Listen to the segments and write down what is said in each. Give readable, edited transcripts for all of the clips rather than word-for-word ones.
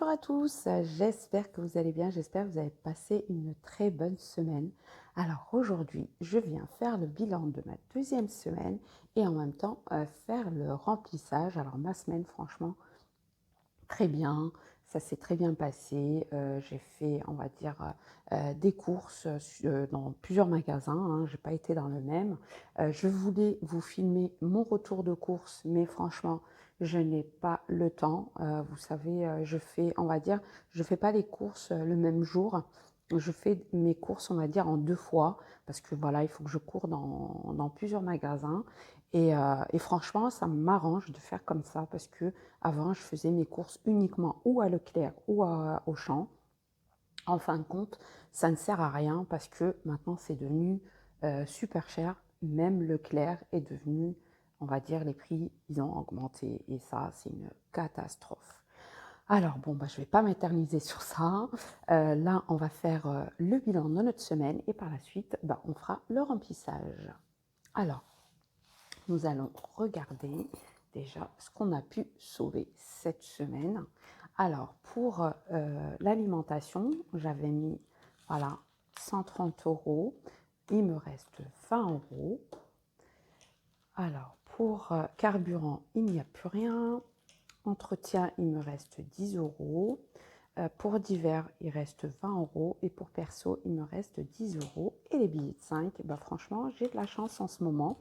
Bonjour à tous, j'espère que vous allez bien, j'espère que vous avez passé une très bonne semaine. Alors aujourd'hui, je viens faire le bilan de ma deuxième semaine et en même temps faire le remplissage. Alors ma semaine, franchement, très bien, ça s'est très bien passé. J'ai fait, on va dire, des courses dans plusieurs magasins, hein, je n'ai pas été dans le même. Je voulais vous filmer mon retour de course, mais franchement, je n'ai pas le temps. Vous savez, je fais, on va dire, je ne fais pas les courses le même jour. Je fais mes courses, on va dire, en deux fois, parce que voilà, il faut que je cours dans plusieurs magasins. Et franchement, ça m'arrange de faire comme ça, parce que avant, je faisais mes courses uniquement ou à Leclerc ou à Auchan. En fin de compte, ça ne sert à rien parce que maintenant, c'est devenu super cher. Même Leclerc est devenu, on va dire, les prix, ils ont augmenté. Et ça, c'est une catastrophe. Alors, bon, bah, je ne vais pas m'éterniser sur ça. Là, on va faire le bilan de notre semaine et par la suite, bah, on fera le remplissage. Alors, nous allons regarder déjà ce qu'on a pu sauver cette semaine. Alors, pour l'alimentation, j'avais mis, voilà, 130 €. Il me reste 20 €. Alors, pour carburant, il n'y a plus rien. Entretien, il me reste 10 €. Pour divers, il reste 20 €. Et pour perso, il me reste 10 €. Et les billets de 5, bah, franchement, j'ai de la chance en ce moment.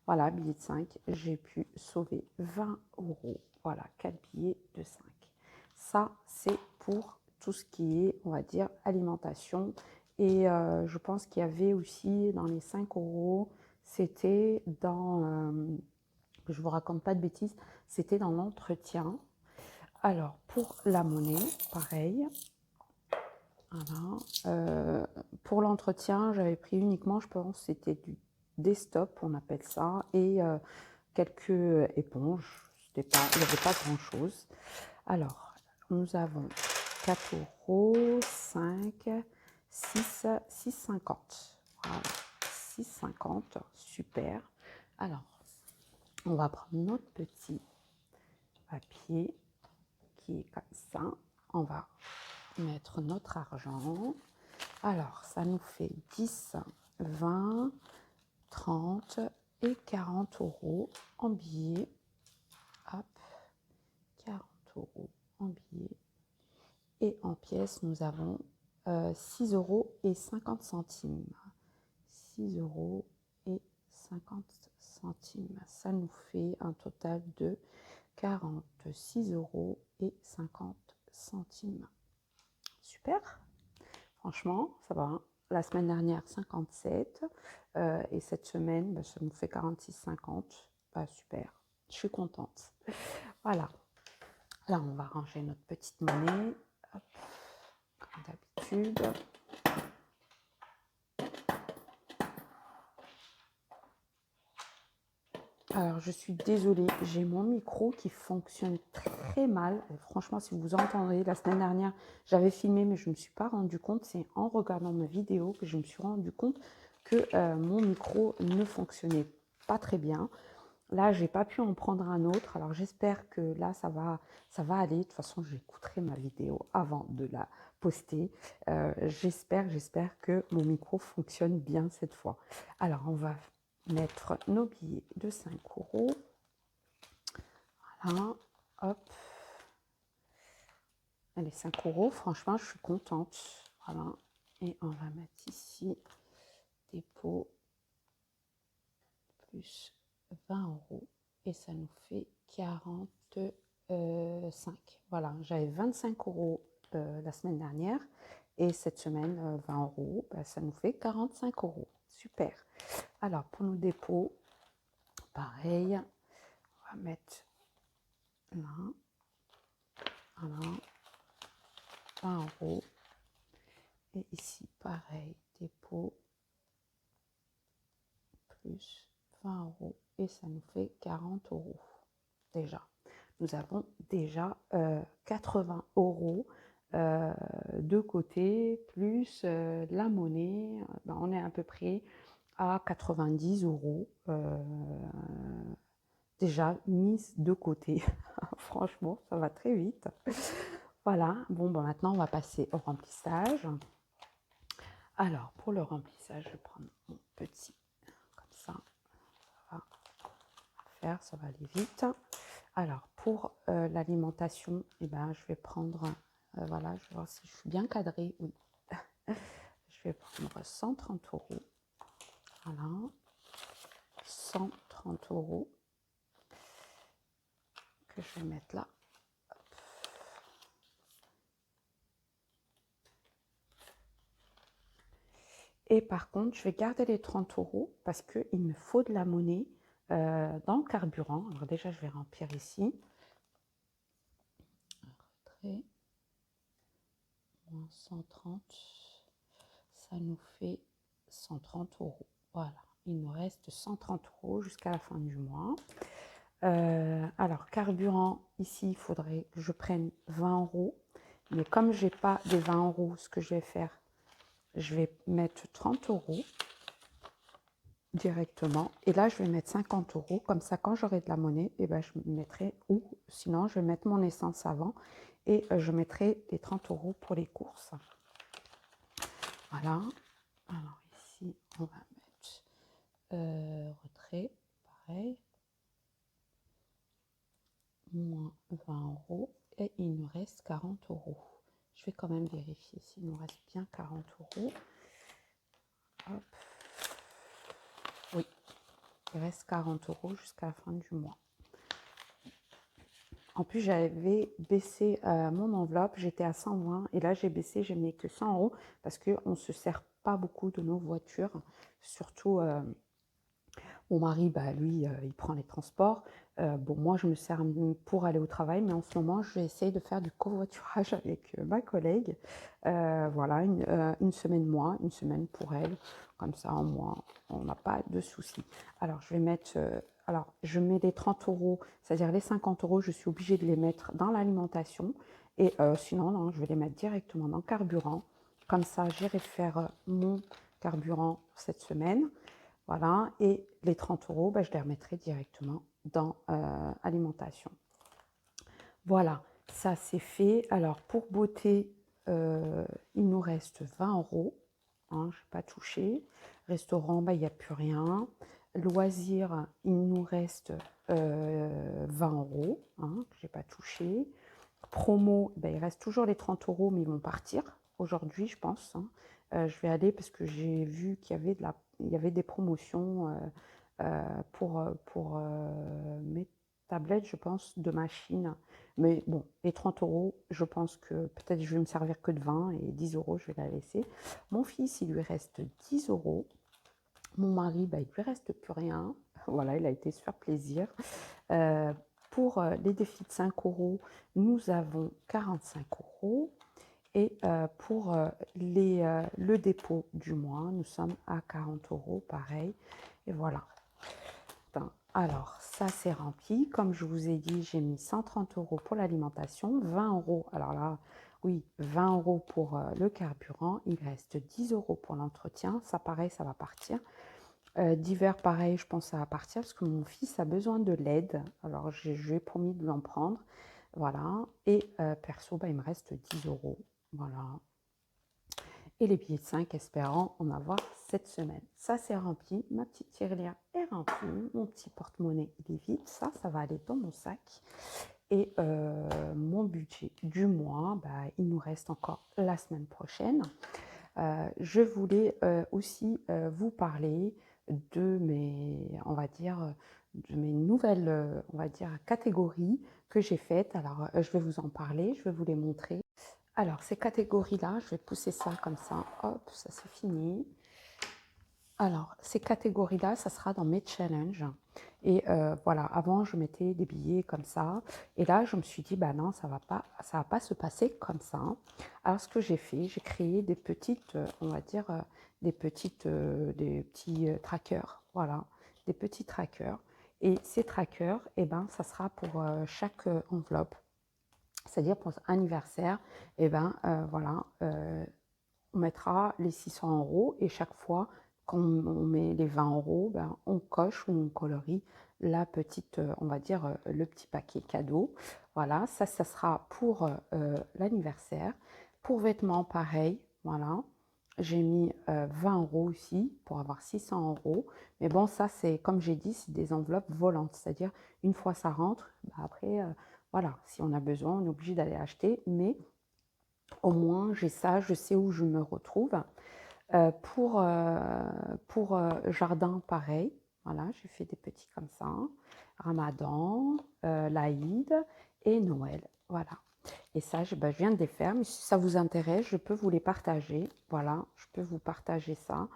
Voilà, billet de 5, j'ai pu sauver 20 €. Voilà, 4 billets de 5. Ça, c'est pour tout ce qui est, on va dire, alimentation. Et je pense qu'il y avait aussi dans les 5 €, c'était dans, que je ne vous raconte pas de bêtises, c'était dans l'entretien. Alors, pour la monnaie, pareil. Voilà. Pour l'entretien, j'avais pris uniquement, je pense, c'était du desktop, on appelle ça, et quelques éponges. Il n'y avait pas grand-chose. Alors, nous avons 4 €, 5, 6, 6,50. Voilà, 6,50, super. Alors, on va prendre notre petit papier qui est comme ça. On va mettre notre argent. Alors, ça nous fait 10, 20, 30 et 40 € en billets. Hop, 40 € en billets. Et en pièces, nous avons 6 € et 50 centimes. 6 € et 50 centimes. Ça nous fait un total de 46 € et 50 centimes. Super. Franchement, ça va. Hein. La semaine dernière, 57. Et cette semaine, bah, ça nous fait 46,50. Bah, super. Je suis contente. Voilà. Là, on va ranger notre petite monnaie. Hop. Comme d'habitude. Alors, je suis désolée, j'ai mon micro qui fonctionne très mal. Franchement, si vous entendez, la semaine dernière, j'avais filmé, mais je ne me suis pas rendu compte. C'est en regardant ma vidéo que je me suis rendu compte que mon micro ne fonctionnait pas très bien. Là, je n'ai pas pu en prendre un autre. Alors, j'espère que là, ça va aller. De toute façon, j'écouterai ma vidéo avant de la poster. J'espère que mon micro fonctionne bien cette fois. Alors, on va mettre nos billets de 5 €. Voilà, hop. Allez, 5 €, franchement, je suis contente. Voilà, et on va mettre ici dépôt plus 20 € et ça nous fait 45. Voilà, j'avais 25 € la semaine dernière et cette semaine, 20 €, bah, ça nous fait 45 €. Super. Alors, pour nos dépôts, pareil, on va mettre là, voilà, 20 €. Et ici, pareil, dépôt plus 20 € et ça nous fait 40 € déjà. Nous avons déjà 80 € de côté, plus la monnaie. Ben, on est à peu près à 90 € déjà mise de côté. Franchement, ça va très vite. Voilà, bon, ben maintenant on va passer au remplissage. Alors, pour le remplissage, je vais prendre mon petit, comme ça va faire, ça va aller vite. Alors, pour l'alimentation, eh ben, je vais prendre, voilà, je vais voir si je suis bien cadrée, oui. Je vais prendre 130 euros, voilà, 130 euros que je vais mettre là. Et par contre, je vais garder les 30 euros parce qu'il me faut de la monnaie dans le carburant. Alors déjà, je vais remplir ici. Retrait, moins 130, ça nous fait 130 euros. Voilà, il nous reste 130 euros jusqu'à la fin du mois. Alors, carburant, ici, il faudrait que je prenne 20 euros. Mais comme je n'ai pas des 20 euros, ce que je vais faire, je vais mettre 30 euros directement. Et là, je vais mettre 50 euros. Comme ça, quand j'aurai de la monnaie, eh ben, je mettrai, ou sinon, je vais mettre mon essence avant et je mettrai les 30 euros pour les courses. Voilà. Alors ici, on va mettre retrait, pareil. Moins 20 euros. Et il nous reste 40 euros. Je vais quand même vérifier s'il nous reste bien 40 euros. Hop. Oui, il reste 40 euros jusqu'à la fin du mois. En plus, j'avais baissé mon enveloppe, j'étais à 120 et là j'ai baissé, j'ai mis que 100 euros parce qu'on ne se sert pas beaucoup de nos voitures. Surtout, mon mari, bah, lui, il prend les transports. Bon, moi, je me sers pour aller au travail, mais en ce moment, j'essaye de faire du covoiturage avec ma collègue. Voilà, une semaine moi, une semaine pour elle. Comme ça, moi, on n'a pas de soucis. Alors, je vais mettre... alors, je mets les 30 euros, c'est-à-dire les 50 euros, je suis obligée de les mettre dans l'alimentation. Et sinon, non, je vais les mettre directement dans le carburant. Comme ça, j'irai faire mon carburant cette semaine. Voilà, et les 30 euros, ben, je les remettrai directement dans alimentation. Voilà, ça c'est fait. Alors pour beauté, il nous reste 20 euros. Hein, je n'ai pas touché. Restaurant, ben, il n'y a plus rien. Loisirs, il nous reste 20 euros. Hein, que je n'ai pas touché. Promo, ben, il reste toujours les 30 euros, mais ils vont partir aujourd'hui, je pense. Hein. Je vais aller parce que j'ai vu qu'il y avait il y avait des promotions pour mes tablettes, je pense, de machine. Mais bon, les 30 euros, je pense que peut-être je vais me servir que de 20 et 10 euros, je vais la laisser. Mon fils, il lui reste 10 euros. Mon mari, ben, il lui reste plus rien. Voilà, il a été se faire plaisir. Pour les défis de 5 euros, nous avons 45 euros. Et pour le dépôt du mois, nous sommes à 40 euros, pareil. Et voilà. Alors, ça c'est rempli. Comme je vous ai dit, j'ai mis 130 euros pour l'alimentation, 20 euros. Alors là, oui, 20 euros pour le carburant. Il reste 10 euros pour l'entretien. Ça, pareil, ça va partir. D'hiver, pareil, je pense que ça va partir parce que mon fils a besoin de l'aide. Alors, je lui ai promis de lui en prendre. Voilà. Et perso, bah, il me reste 10 euros. Voilà. Et les billets de 5, espérant en avoir cette semaine. Ça, c'est rempli. Ma petite tirelire est remplie. Mon petit porte-monnaie, il est vide. Ça va aller dans mon sac. Et mon budget du mois, bah, il nous reste encore la semaine prochaine. Je voulais aussi vous parler de mes, on va dire, de mes nouvelles, on va dire, catégories que j'ai faites. Alors, je vais vous en parler, je vais vous les montrer. Alors, ces catégories-là, je vais pousser ça comme ça. Hop, ça c'est fini. Alors, ces catégories-là, ça sera dans mes challenges. Et voilà, avant, je mettais des billets comme ça. Et là, je me suis dit, bah non, ça va pas se passer comme ça. Alors, ce que j'ai fait, j'ai créé des petites, on va dire, des petits trackers. Voilà, des petits trackers. Et ces trackers, eh ben, ça sera pour chaque enveloppe. C'est-à-dire pour anniversaire, eh ben, voilà, on mettra les 600 euros et chaque fois quand on met les 20 €, ben, on coche ou on colorie la petite, on va dire, le petit paquet cadeau. Voilà, ça sera pour l'anniversaire. Pour vêtements, pareil, voilà. J'ai mis 20 € ici pour avoir 600 €. Mais bon, ça, c'est comme j'ai dit, c'est des enveloppes volantes. C'est-à-dire, une fois ça rentre, bah après, voilà, si on a besoin, on est obligé d'aller acheter. Mais au moins, j'ai ça, je sais où je me retrouve. Pour jardin, pareil. Voilà, j'ai fait des petits comme ça. Ramadan, l'Aïd et Noël. Voilà. Et ça, je viens de les faire. Mais si ça vous intéresse, je peux vous les partager. Voilà, je peux vous partager ça.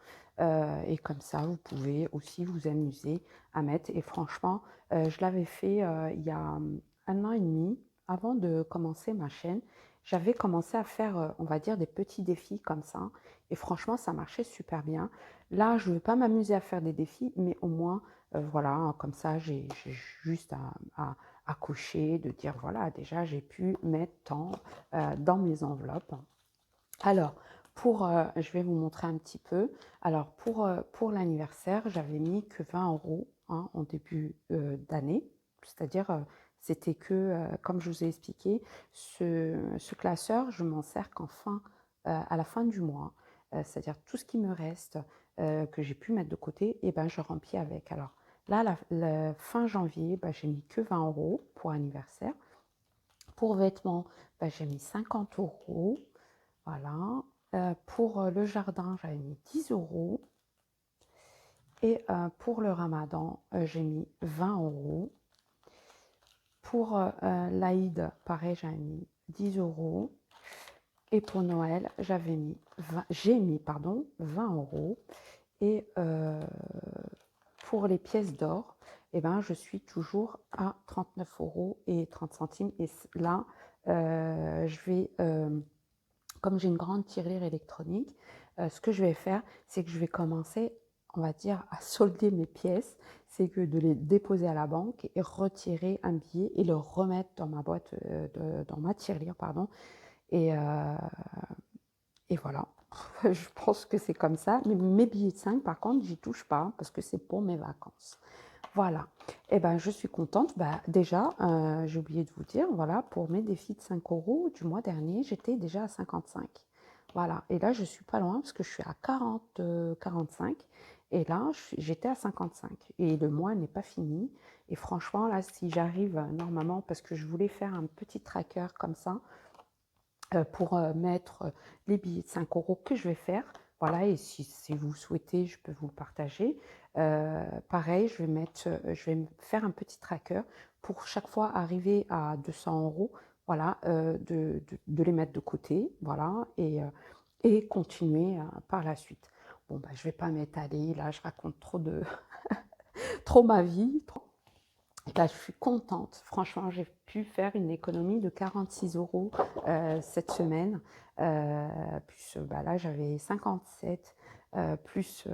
Et comme ça, vous pouvez aussi vous amuser à mettre. Et franchement, je l'avais fait il y a un an et demi, avant de commencer ma chaîne. J'avais commencé à faire, on va dire, des petits défis comme ça. Et franchement, ça marchait super bien. Là, je ne veux pas m'amuser à faire des défis, mais au moins, voilà, comme ça, j'ai juste à cocher, de dire, voilà, déjà, j'ai pu mettre tant dans mes enveloppes. Alors, je vais vous montrer un petit peu. Alors, pour l'anniversaire, j'avais mis que 20 € hein, en début d'année. C'est-à-dire, c'était que, comme je vous ai expliqué, ce classeur, je m'en sers à la fin du mois. C'est-à-dire, tout ce qui me reste, que j'ai pu mettre de côté, et ben, je remplis avec. Alors, là, la fin janvier, ben, j'ai mis que 20 € pour anniversaire. Pour vêtements, ben, j'ai mis 50 €. Voilà. Pour le jardin, j'avais mis 10 €. Et pour le ramadan, j'ai mis 20 €. Pour l'Aïd, pareil, j'avais mis 10 €. Et pour Noël, j'ai mis 20 €. Et pour les pièces d'or, eh ben, je suis toujours à 39,30 €. Et là, je vais comme j'ai une grande tirelire électronique, ce que je vais faire, c'est que je vais commencer, on va dire, à solder mes pièces. C'est que de les déposer à la banque et retirer un billet et le remettre dans ma boîte, dans ma tirelire, pardon. Et, euh, et voilà. Je pense que c'est comme ça. Mais mes billets de 5, par contre, j'y touche pas parce que c'est pour mes vacances. Voilà. Et ben, je suis contente. Bah, déjà, j'ai oublié de vous dire, voilà, pour mes défis de 5 € du mois dernier, j'étais déjà à 55. Voilà. Et là, je suis pas loin parce que je suis à 40, 45. Et là, j'étais à 55. Et le mois n'est pas fini. Et franchement, là, si j'arrive normalement, parce que je voulais faire un petit tracker comme ça, pour mettre les billets de 5 € que je vais faire. Voilà, et si vous souhaitez, je peux vous le partager. Pareil, je vais faire un petit tracker pour chaque fois arriver à 200 €, voilà, de les mettre de côté, voilà, et continuer par la suite. Bon, bah, je ne vais pas m'étaler, là, je raconte trop ma vie. Bah, je suis contente. Franchement, j'ai pu faire une économie de 46 € cette semaine. Plus bah, là, j'avais 57 plus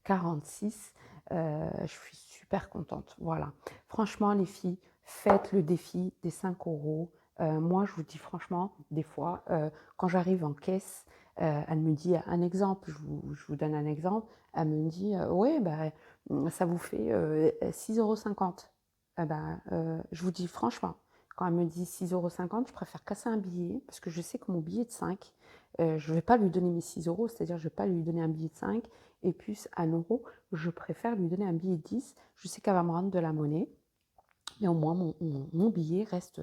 46. Je suis super contente. Voilà. Franchement, les filles, faites le défi des 5 €. Moi, je vous dis franchement, des fois, quand j'arrive en caisse, elle me dit un exemple, je vous donne un exemple. Elle me dit, ouais, bah, ça vous fait 6,50 €. Eh ben, je vous dis franchement, quand elle me dit 6,50 €, je préfère casser un billet parce que je sais que mon billet de 5, je ne vais pas lui donner mes 6 €, c'est-à-dire je ne vais pas lui donner un billet de 5 et plus 1 €, je préfère lui donner un billet de 10. Je sais qu'elle va me rendre de la monnaie. Mais au moins, mon billet reste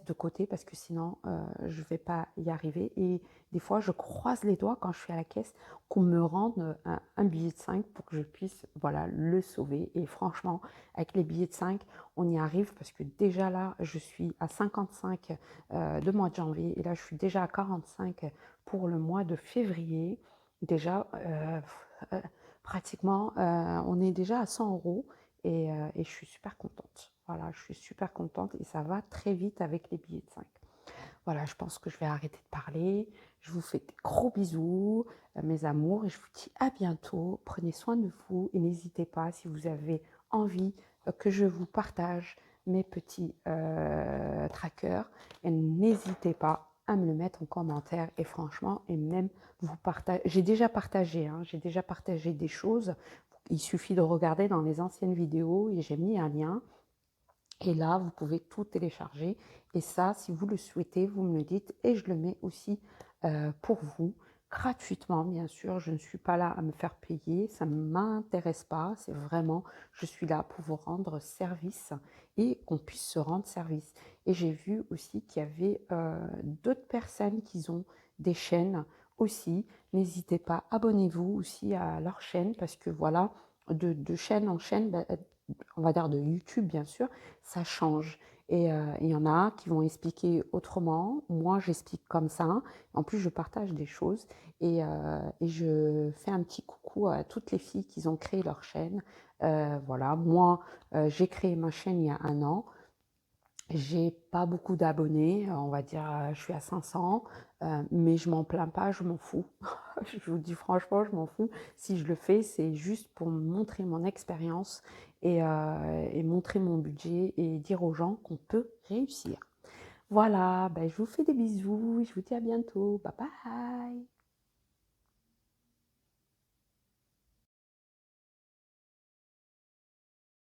de côté parce que sinon, je ne vais pas y arriver. Et des fois, je croise les doigts quand je suis à la caisse qu'on me rende un billet de 5 pour que je puisse voilà, le sauver. Et franchement, avec les billets de 5, on y arrive parce que déjà là, je suis à 55 de mois de janvier et là, je suis déjà à 45 pour le mois de février. Déjà, pratiquement, on est déjà à 100 € et je suis super contente. Voilà, je suis super contente et ça va très vite avec les billets de 5. Voilà, je pense que je vais arrêter de parler. Je vous fais des gros bisous, mes amours, et je vous dis à bientôt. Prenez soin de vous et n'hésitez pas si vous avez envie que je vous partage mes petits trackers. Et n'hésitez pas, à me le mettre en commentaire. Et franchement, et même vous partagez, j'ai déjà partagé, hein, j'ai déjà partagé des choses. Il suffit de regarder dans les anciennes vidéos et j'ai mis un lien. Et là, vous pouvez tout télécharger. Et ça, si vous le souhaitez, vous me le dites. Et je le mets aussi pour vous, gratuitement, bien sûr. Je ne suis pas là à me faire payer. Ça ne m'intéresse pas. C'est vraiment, je suis là pour vous rendre service et qu'on puisse se rendre service. Et j'ai vu aussi qu'il y avait d'autres personnes qui ont des chaînes aussi. N'hésitez pas, abonnez-vous aussi à leur chaîne parce que voilà, de chaîne en chaîne, ben, on va dire de YouTube bien sûr, ça change. Et il y en a qui vont expliquer autrement. Moi, j'explique comme ça. En plus, je partage des choses et je fais un petit coucou à toutes les filles qui ont créé leur chaîne. Voilà, moi, j'ai créé ma chaîne il y a 1 an. J'ai pas beaucoup d'abonnés, on va dire, je suis à 500, mais je m'en plains pas, je m'en fous. Je vous dis franchement, je m'en fous. Si je le fais, c'est juste pour montrer mon expérience et montrer mon budget et dire aux gens qu'on peut réussir. Voilà, ben, je vous fais des bisous, je vous dis à bientôt. Bye bye.